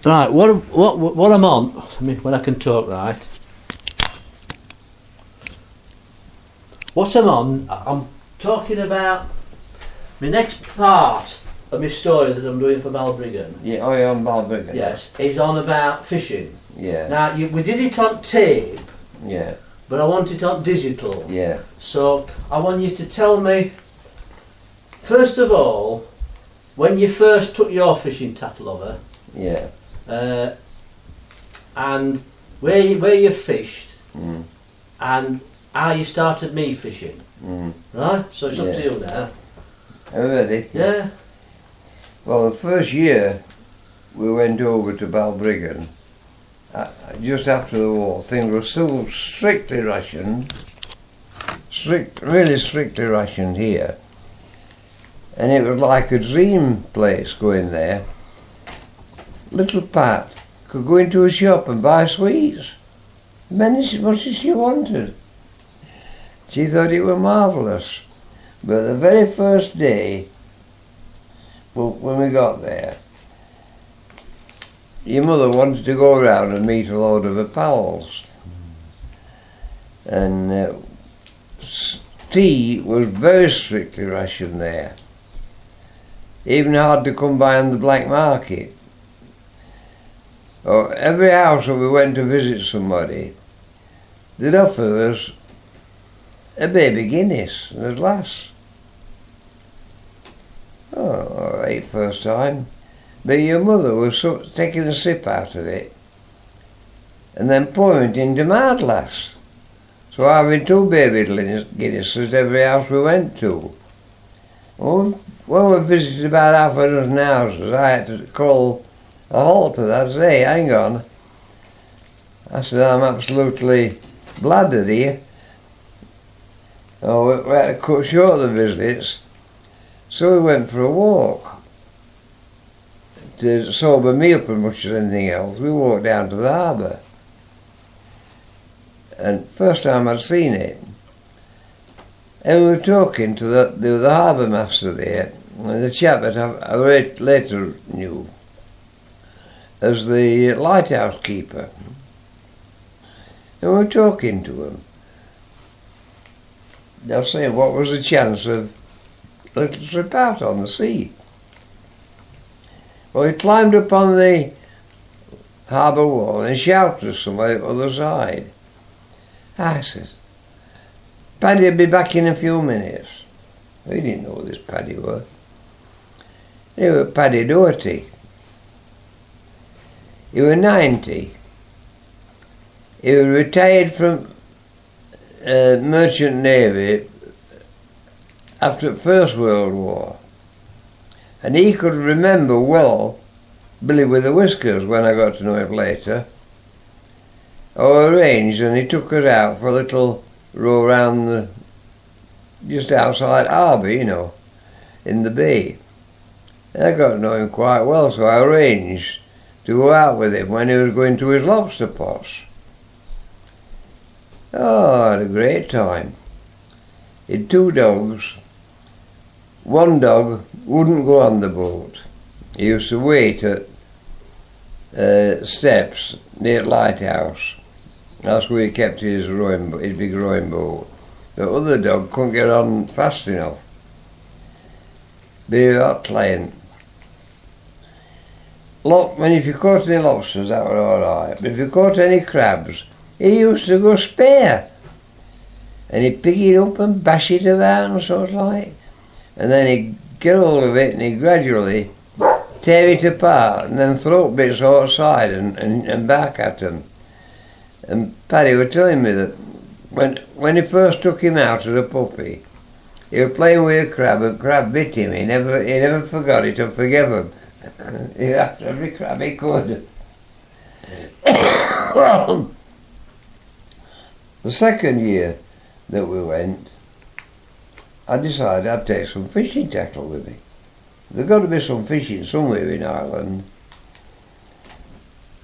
Right, what I'm on, when I can talk, right? What I'm talking about my next part of my story that I'm doing for Balbriggan. Yeah, oh, you're on Balbriggan. Yes, is on about fishing. Yeah. Now, we did it on tape. Yeah. But I want it on digital. Yeah. So I want you to tell me, first of all, when you first took your fishing tackle over. Yeah. And where you fished, and how you started me fishing. Right? So it's up to you now. Are you ready? Yeah. Well, the first year we went over to Balbriggan, just after the war, things were still strictly rationed, really strictly rationed here. And it was like a dream place going there. Little Pat could go into a shop and buy sweets, as much as she wanted. She thought it was marvellous. But the very first day, when we got there, your mother wanted to go around and meet a load of her pals. And tea was very strictly rationed there. Even hard to come by on the black market. Or every house that we went to visit somebody, they'd offer us a baby Guinness and a glass. Oh, all right, first time. But your mother was taking a sip out of it and then pouring it into my glass. So having two baby Guinnesses every house we went to. Well, when we visited about half a dozen houses, I had to call a halt to that. I said, hey, hang on. I said, I'm absolutely bladdered here. Oh, we had to cut short the visits. So we went for a walk. To sober me up as much as anything else, we walked down to the harbour. And first time I'd seen it. And we were talking to the harbour master there, and the chap that I later knew as the lighthouse keeper. And we were talking to him. They were saying what was the chance of a little trip out on the sea. Well, he climbed up on the harbour wall and shouted to somebody at the other side. I said, Paddy will be back in a few minutes. We didn't know who this Paddy was. He was Paddy Doherty. He was 90. He was retired from Merchant Navy after the First World War. And he could remember well Billy with the Whiskers when I got to know him later. I arranged and he took us out for a little row round just outside harbour, you know, in the bay. And I got to know him quite well, so I arranged to go out with him when he was going to his lobster pots. Oh, I had a great time. He had two dogs. One dog wouldn't go on the boat. He used to wait at steps near the lighthouse. That's where he kept his big rowing boat. The other dog couldn't get on fast enough. Be a hot client. If you caught any lobsters, that were alright. But if you caught any crabs, he used to go spare. And he'd pick it up and bash it about and sort of like. And then he'd get hold of it and he'd gradually tear it apart and then throw bits outside and back at them. And Paddy was telling me that when he first took him out as a puppy, he was playing with a crab and crab bit him. He never forgot it or forgave him. He after every crab he could. Well, the second year that we went, I decided I'd take some fishing tackle with me. There's got to be some fishing somewhere in Ireland.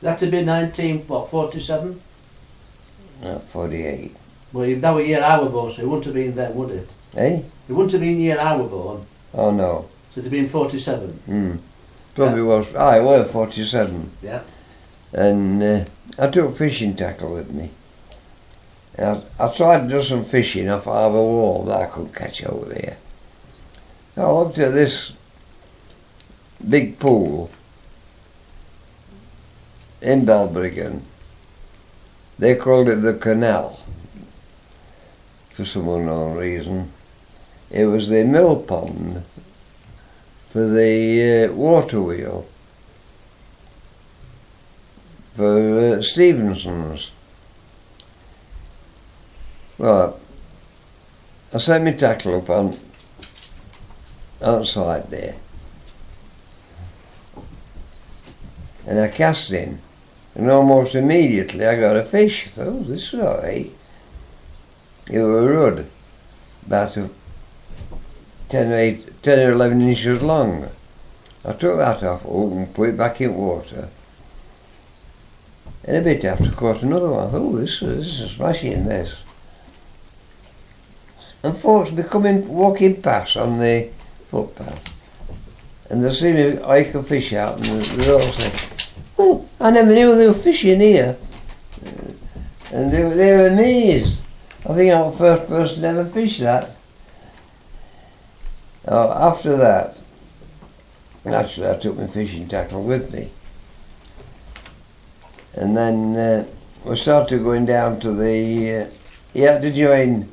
That'd be 47? 48. Well, that was year I was born, so it wouldn't have been then, would it? Eh? It wouldn't have been year I was born. Oh no. So it'd have been 47. Probably was. I were 47. Yeah. And I took fishing tackle with me. I tried to do some fishing off Harbour Wall, but I couldn't catch over there. I looked at this big pool in Balbriggan. They called it the Canal for some unknown reason. It was the mill pond for the water wheel for Stevenson's. Well, I set my tackle up on outside there, and I cast in, and almost immediately I got a fish. I thought, oh, this is all right. It was a rudd, about 10 or 11 inches long. I took that off and put it back in water. And a bit after, caught another one. I thought, oh, this is smashing, this. And folks be walking past on the footpath, and they see me hike a fish out, and they all say, oh, I never knew there were fish in here. And they were amazed. I think I'm the first person to ever fish that. After that, naturally I took my fishing tackle with me. And then we started going down to the, you had to join,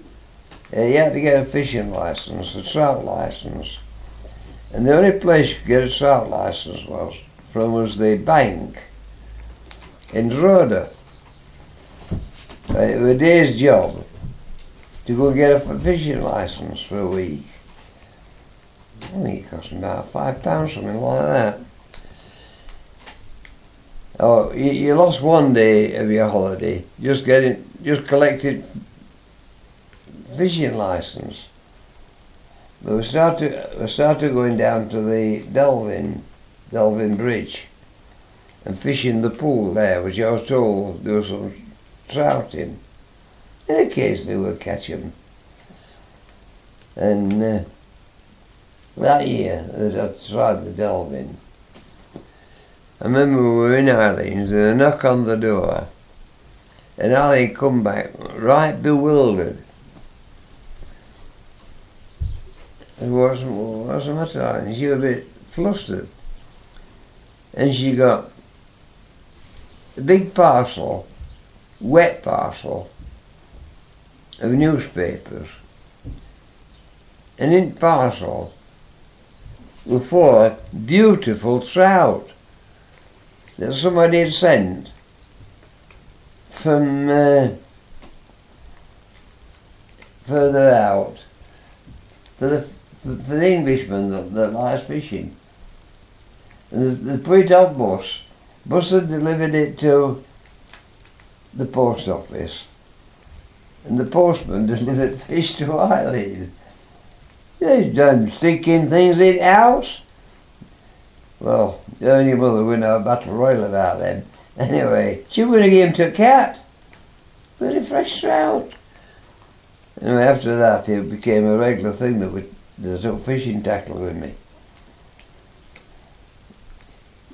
you had to get a fishing licence, a trout licence. And the only place you could get a trout licence was the bank in Rory. It was a day's job to go get a fishing licence for a week. I think it cost me about £5, something like that. Oh, you lost one day of your holiday just collected fishing licence. But we started going down to the Delvin Bridge and fishing the pool there, which I was told there was some trout in. And occasionally we'd catch them. And that year that I tried the Delvin, I remember we were in Eileen's and a knock on the door, and Eileen come back right bewildered. And what's the matter, Eileen? She was a bit flustered. And she got a big parcel, wet parcel, of newspapers. And in the parcel were 4 beautiful trout that somebody had sent from further out for the Englishman that likes fishing. And they put it on bus. Bus had delivered it to the post office, and the postman delivered fish to Eileen. These damn stinking things in the house. Well, the only mother wouldn't have a battle royal about them. Anyway, she would have given to a cat. Very fresh trout. Anyway, after that it became a regular thing that I took fishing tackle with me.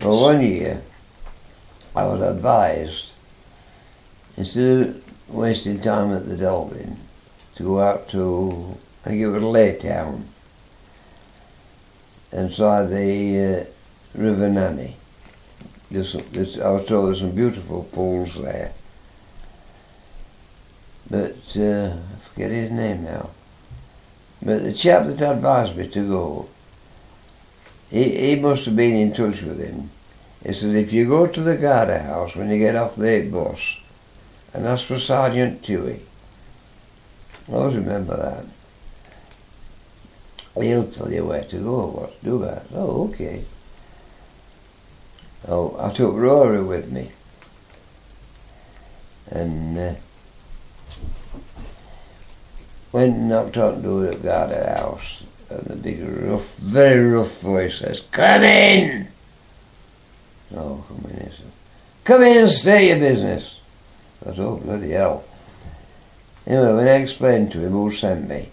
Well, one year I was advised, instead of wasting time at the Delvin, to go out to, I think it was Laytown, and try the River Nanny. I was told there's some beautiful pools there, but I forget his name now. But the chap that advised me to go, he must have been in touch with him. He said, if you go to the guard house when you get off the bus and ask for Sergeant Tewey, I always remember that. He'll tell you where to go, what to do about it. Oh, okay. Oh, I took Rory with me. And went and knocked on the door at the guard house, and the big rough, very rough voice says, "Come in!" Oh, come in, he said. "Come in and say your business." I thought, oh, bloody hell. Anyway, when I explained to him who sent me,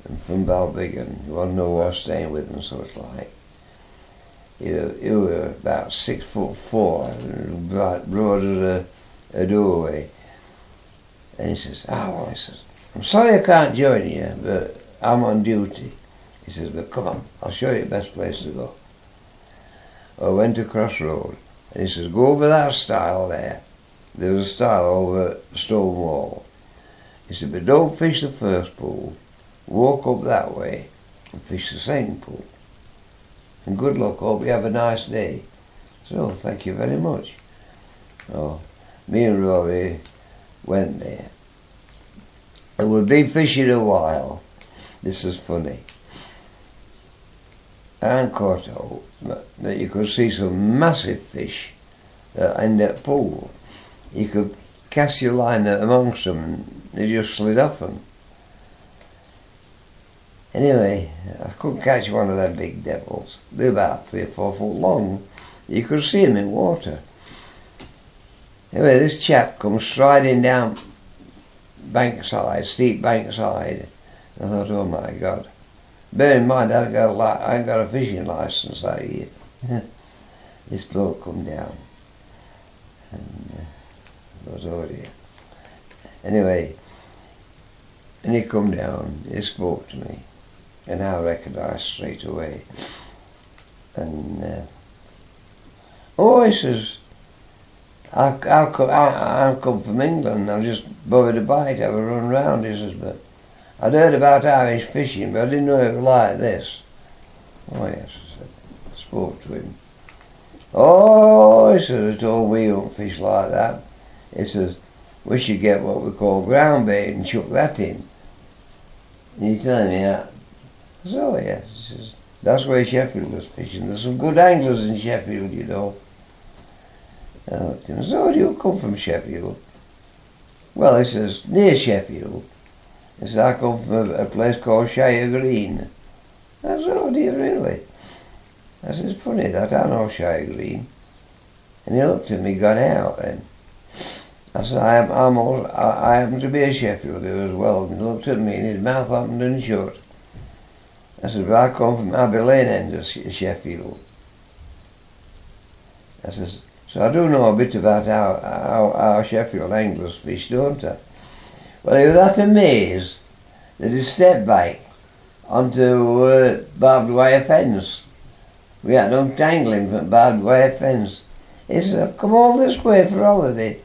and from Balbriggan, you want to know who I was staying with and such like, You were about 6'4", and like broad as a doorway. And he says, well, he says, I'm sorry I can't join you, but I'm on duty. He says, but come on, I'll show you the best place to go. I went across road, and he says, go over that stile there. There was a stile over a stone wall. He said, but don't fish the first pool. Walk up that way and fish the second pool. And good luck, hope you have a nice day. So, thank you very much. So, me and Rory went there. And we'd been fishing a while. This is funny. And caught out that you could see some massive fish in that pool. You could cast your line amongst them and they just slid off them. Anyway, I couldn't catch one of them big devils. They're about 3 or 4 foot long. You could see them in water. Anyway, this chap comes striding down bankside, steep bankside. I thought, oh my God. Bear in mind, I ain't got a fishing licence that year. This bloke come down. And I thought, oh dear. Anyway, and he come down, he spoke to me. And I recognised straight away. And, he says, I'm come from England, I've just bothered a bite, have a run round, he says, but I'd heard about Irish fishing, but I didn't know it was like this. Oh yes, I said, I spoke to him. Oh, he says, I told we don't fish like that. He says, we should get what we call ground bait and chuck that in. And he's telling me that. I said, oh yes, he says, that's where Sheffield was fishing. There's some good anglers in Sheffield, you know. I looked at him, so do you come from Sheffield? Well, he says, near Sheffield. He says, I come from a place called Shire Green. I said, oh dear, really? I said, it's funny that, I know Shire Green. And he looked at me, gone out then. I said, I happen to be a Sheffielder as well. And he looked at me and his mouth opened and shut. I said, but I come from Abbey Lane end of Sheffield. I says, so I do know a bit about how Sheffield anglers fish, don't I? Well, he was that amazed that he stepped back onto barbed wire fence. We had to untangle him from barbed wire fence. He said, I've come all this way for holiday.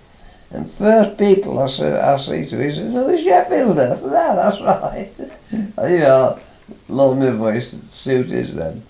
And first people I see to, he said, no, the Sheffielder. I said, that's right. You know, love my voice, suit is then.